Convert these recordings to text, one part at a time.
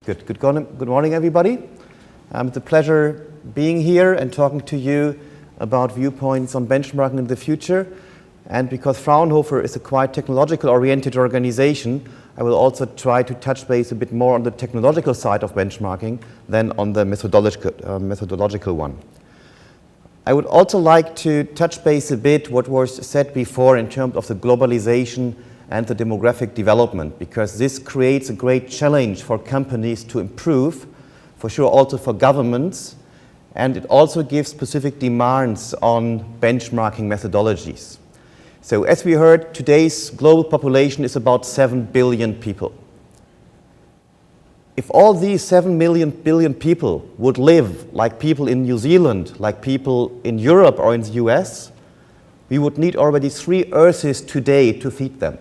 Good morning, everybody. It's a pleasure being here and talking to you about viewpoints on benchmarking in the future. And because Fraunhofer is a quite technological-oriented organization, I will also try to touch base a bit more on the technological side of benchmarking than on the methodological one. I would also like to touch base a bit what was said before in terms of the globalization and the demographic development, because this creates a great challenge for companies to improve, for sure also for governments, and it also gives specific demands on benchmarking methodologies. So as we heard, today's global population is about 7 billion people. If all these 7 billion people would live like people in New Zealand, like people in Europe or in the US, we would need already 3 Earths today to feed them.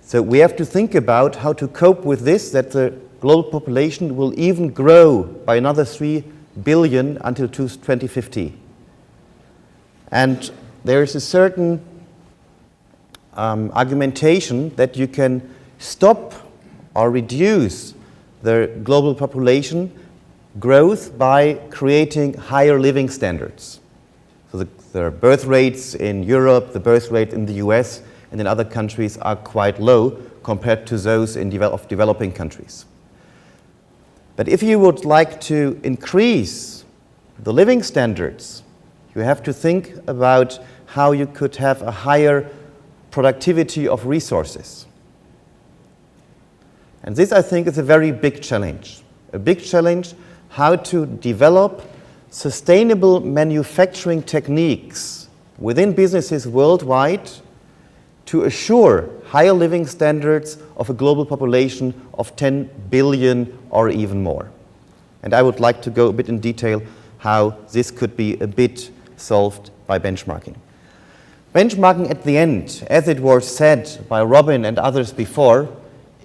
So we have to think about how to cope with this, that the global population will even grow by another 3 billion until 2050. And there is a certain argumentation that you can stop or reduce the global population growth by creating higher living standards. So the birth rates in Europe, the birth rate in the US, and in other countries are quite low compared to those in developing countries. But if you would like to increase the living standards, you have to think about how you could have a higher productivity of resources. And this, I think, is a very big challenge. A big challenge how to develop sustainable manufacturing techniques within businesses worldwide to assure higher living standards of a global population of 10 billion or even more. And I would like to go a bit in detail how this could be a bit solved by benchmarking. Benchmarking at the end, as it was said by Robin and others before,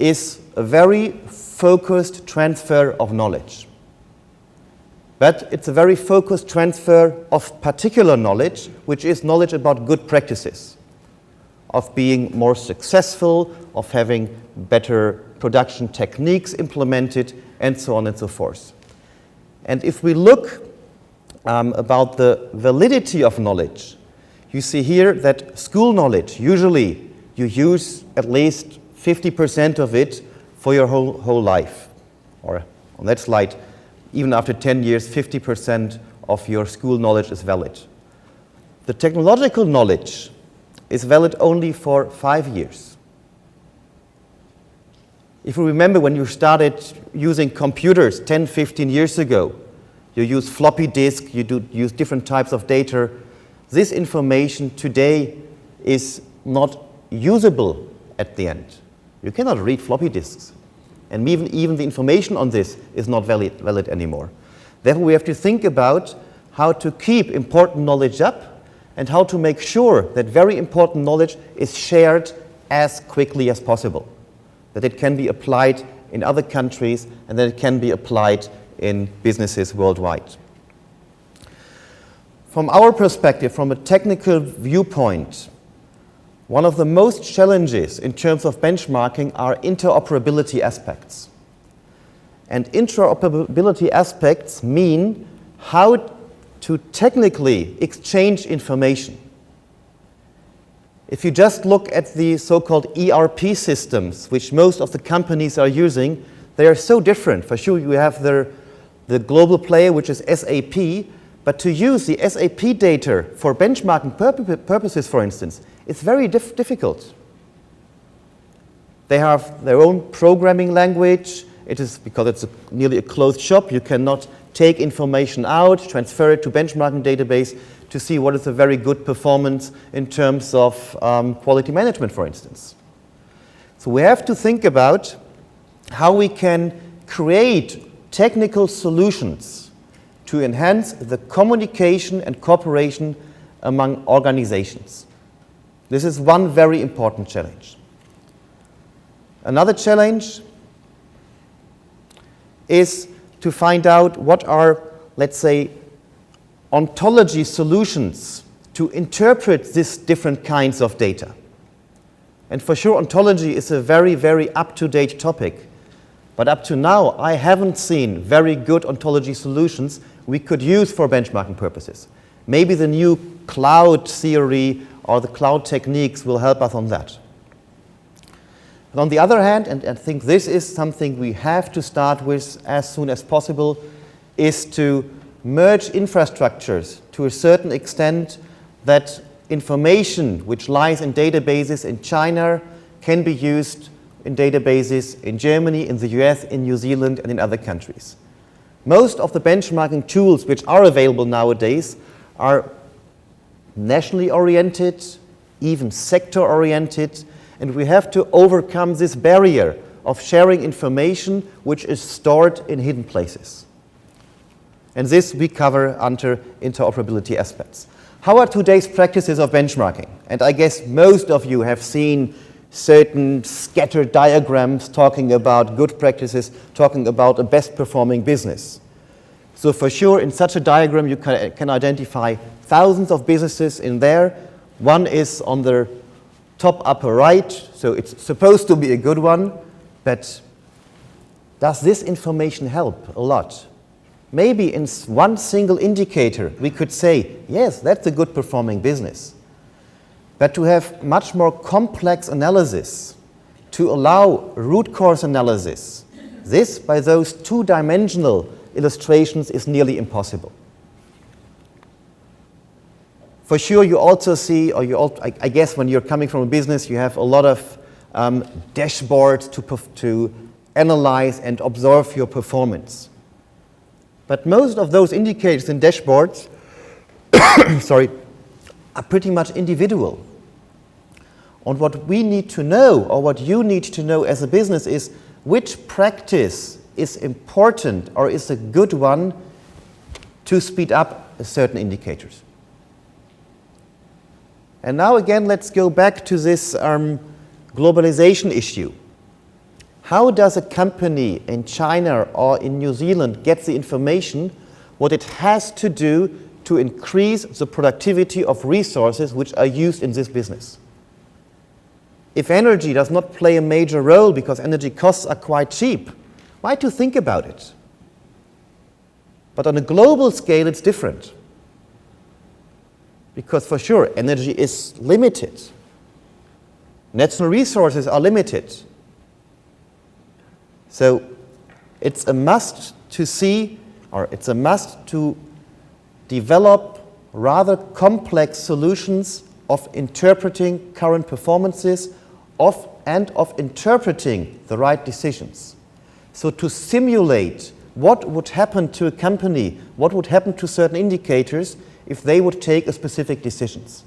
is a very focused transfer of knowledge. But it's a very focused transfer of particular knowledge, which is knowledge about good practices, of being more successful, of having better production techniques implemented, and so on and so forth. And if we look about the validity of knowledge, you see here that school knowledge, usually you use at least 50% of it for your whole life. Or on that slide, even after 10 years, 50% of your school knowledge is valid. The technological knowledge is valid only for 5 years. If you remember when you started using computers 10, 15 years ago, you use floppy disk, you use different types of data. This information today is not usable at the end. You cannot read floppy disks. And even the information on this is not valid anymore. Therefore, we have to think about how to keep important knowledge up and how to make sure that very important knowledge is shared as quickly as possible, that it can be applied in other countries and that it can be applied in businesses worldwide. From our perspective, from a technical viewpoint, one of the most challenges in terms of benchmarking are interoperability aspects. And interoperability aspects mean how to technically exchange information. If you just look at the so-called ERP systems, which most of the companies are using, they are so different. For sure, you have the global player, which is SAP, but to use the SAP data for benchmarking purposes, for instance, it's very difficult. They have their own programming language. It is because it's nearly a closed shop. You cannot take information out, transfer it to benchmarking database to see what is a very good performance in terms of quality management, for instance. So we have to think about how we can create technical solutions to enhance the communication and cooperation among organizations. This is one very important challenge. Another challenge is to find out what are, let's say, ontology solutions to interpret these different kinds of data. And for sure, ontology is a very, very up-to-date topic. But up to now, I haven't seen very good ontology solutions we could use for benchmarking purposes. Maybe the new cloud theory or the cloud techniques will help us on that. But on the other hand, and I think this is something we have to start with as soon as possible, is to merge infrastructures to a certain extent that information which lies in databases in China can be used in databases in Germany, in the US, in New Zealand, and in other countries. Most of the benchmarking tools which are available nowadays are nationally oriented, even sector oriented, and we have to overcome this barrier of sharing information which is stored in hidden places. And this we cover under interoperability aspects. How are today's practices of benchmarking? And I guess most of you have seen certain scattered diagrams talking about good practices, talking about a best performing business. So for sure, in such a diagram, you can identify thousands of businesses in there. One is on the top upper right, so it's supposed to be a good one, but does this information help a lot? Maybe in one single indicator, we could say, yes, that's a good performing business. But to have much more complex analysis, to allow root cause analysis, this, by those two-dimensional illustrations, is nearly impossible. For sure, you also see, or I guess when you're coming from a business, you have a lot of dashboards to analyze and observe your performance. But most of those indicators in dashboards are pretty much individual. And what we need to know, or what you need to know as a business, is which practice is important or is a good one to speed up certain indicators. And now again, let's go back to this globalization issue. How does a company in China or in New Zealand get the information what it has to do to increase the productivity of resources which are used in this business? If energy does not play a major role because energy costs are quite cheap, why to think about it? But on a global scale, it's different. Because for sure, energy is limited. Natural resources are limited. So it's a must to see, or it's a must to develop rather complex solutions of interpreting current performances and of interpreting the right decisions. So to simulate what would happen to a company, what would happen to certain indicators if they would take a specific decisions.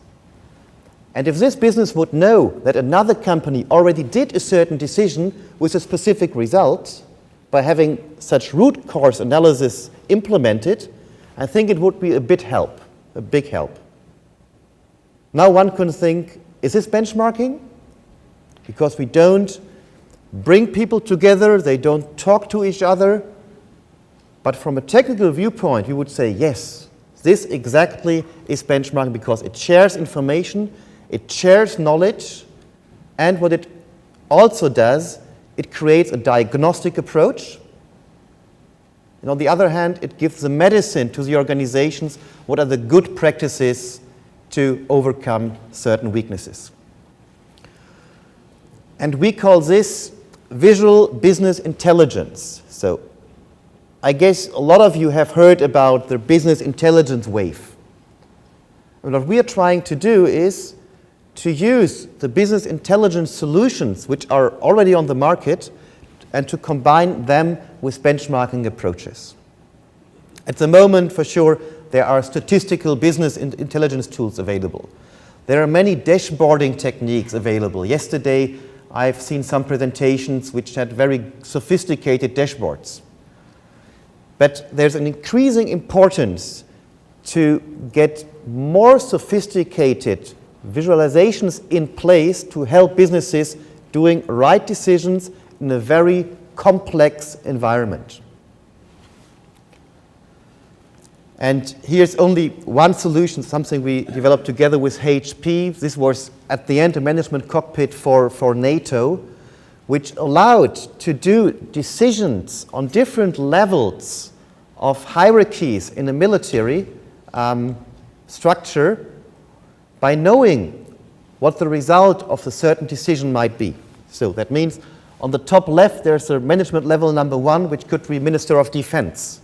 And if this business would know that another company already did a certain decision with a specific result, by having such root cause analysis implemented, I think it would be a big help. Now one can think, is this benchmarking? Because we don't bring people together, they don't talk to each other. But from a technical viewpoint, you would say, yes, this exactly is benchmarking because it shares information, it shares knowledge, and what it also does, it creates a diagnostic approach. And on the other hand, it gives the medicine to the organizations what are the good practices to overcome certain weaknesses. And we call this visual business intelligence. So I guess a lot of you have heard about the business intelligence wave. And what we are trying to do is to use the business intelligence solutions which are already on the market and to combine them with benchmarking approaches. At the moment, for sure, there are statistical business intelligence tools available. There are many dashboarding techniques available. Yesterday, I've seen some presentations which had very sophisticated dashboards. But there's an increasing importance to get more sophisticated visualizations in place to help businesses doing right decisions in a very complex environment. And here's only one solution, something we developed together with HP. This was, at the end, a management cockpit for NATO, which allowed to do decisions on different levels of hierarchies in a military structure by knowing what the result of a certain decision might be. So that means on the top left there's a management level number 1, which could be Minister of Defense.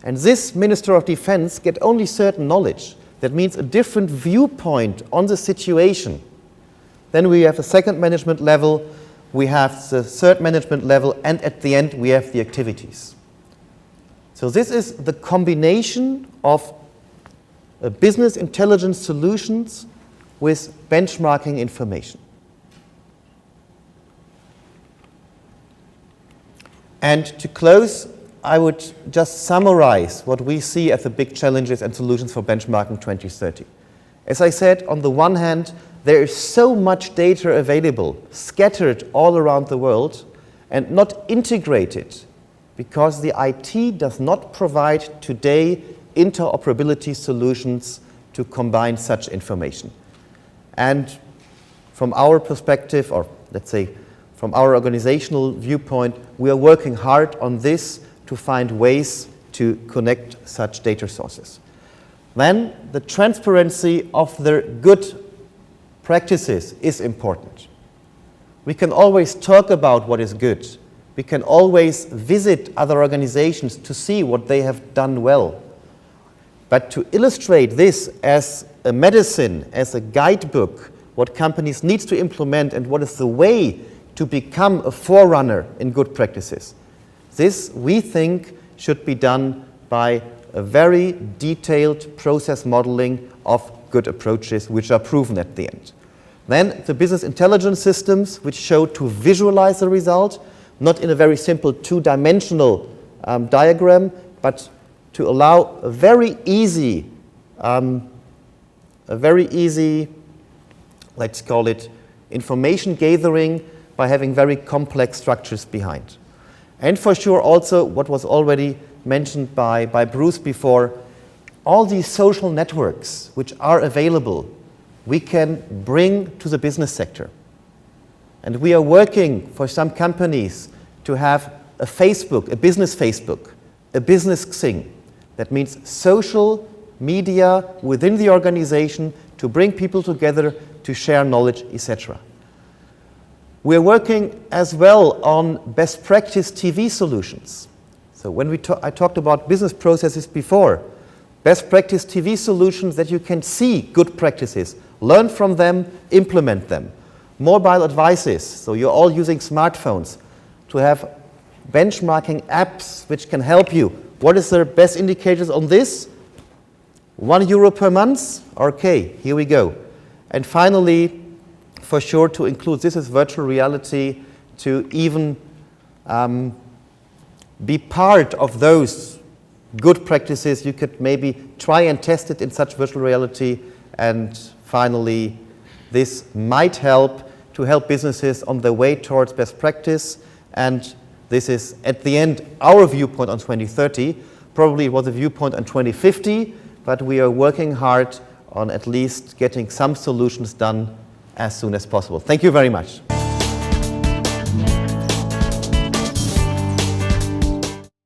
And this Minister of Defense get only certain knowledge. That means a different viewpoint on the situation. Then we have a second management level, we have the third management level, and at the end we have the activities. So this is the combination of business intelligence solutions with benchmarking information. And to close, I would just summarize what we see as the big challenges and solutions for benchmarking 2030. As I said, on the one hand, there is so much data available, scattered all around the world, and not integrated, because the IT does not provide today interoperability solutions to combine such information. And from our perspective, or let's say from our organizational viewpoint, we are working hard on this to find ways to connect such data sources. Then the transparency of their good practices is important. We can always talk about what is good. We can always visit other organizations to see what they have done well. But to illustrate this as a medicine, as a guidebook, what companies need to implement and what is the way to become a forerunner in good practices, this, we think, should be done by a very detailed process modeling of good approaches which are proven at the end. Then the business intelligence systems which show to visualize the result, not in a very simple two-dimensional diagram, but to allow a very easy, let's call it, information gathering by having very complex structures behind. And for sure also what was already mentioned by Bruce before, all these social networks which are available, we can bring to the business sector. And we are working for some companies to have a Facebook, a business Facebook, a business Xing. That means social media within the organization to bring people together, to share knowledge, etc. We are working as well on best practice TV solutions. So when I talked about business processes before, best practice TV solutions that you can see good practices, learn from them, implement them. Mobile advices, so you're all using smartphones, to have benchmarking apps which can help you. What is the best indicators on this? €1 per month? Okay, here we go. And finally, for sure to include, this is virtual reality, to even be part of those good practices. You could maybe try and test it in such virtual reality. And finally, this might help to help businesses on their way towards best practice. And this is, at the end, our viewpoint on 2030. Probably it was a viewpoint on 2050, but we are working hard on at least getting some solutions done as soon as possible. Thank you very much.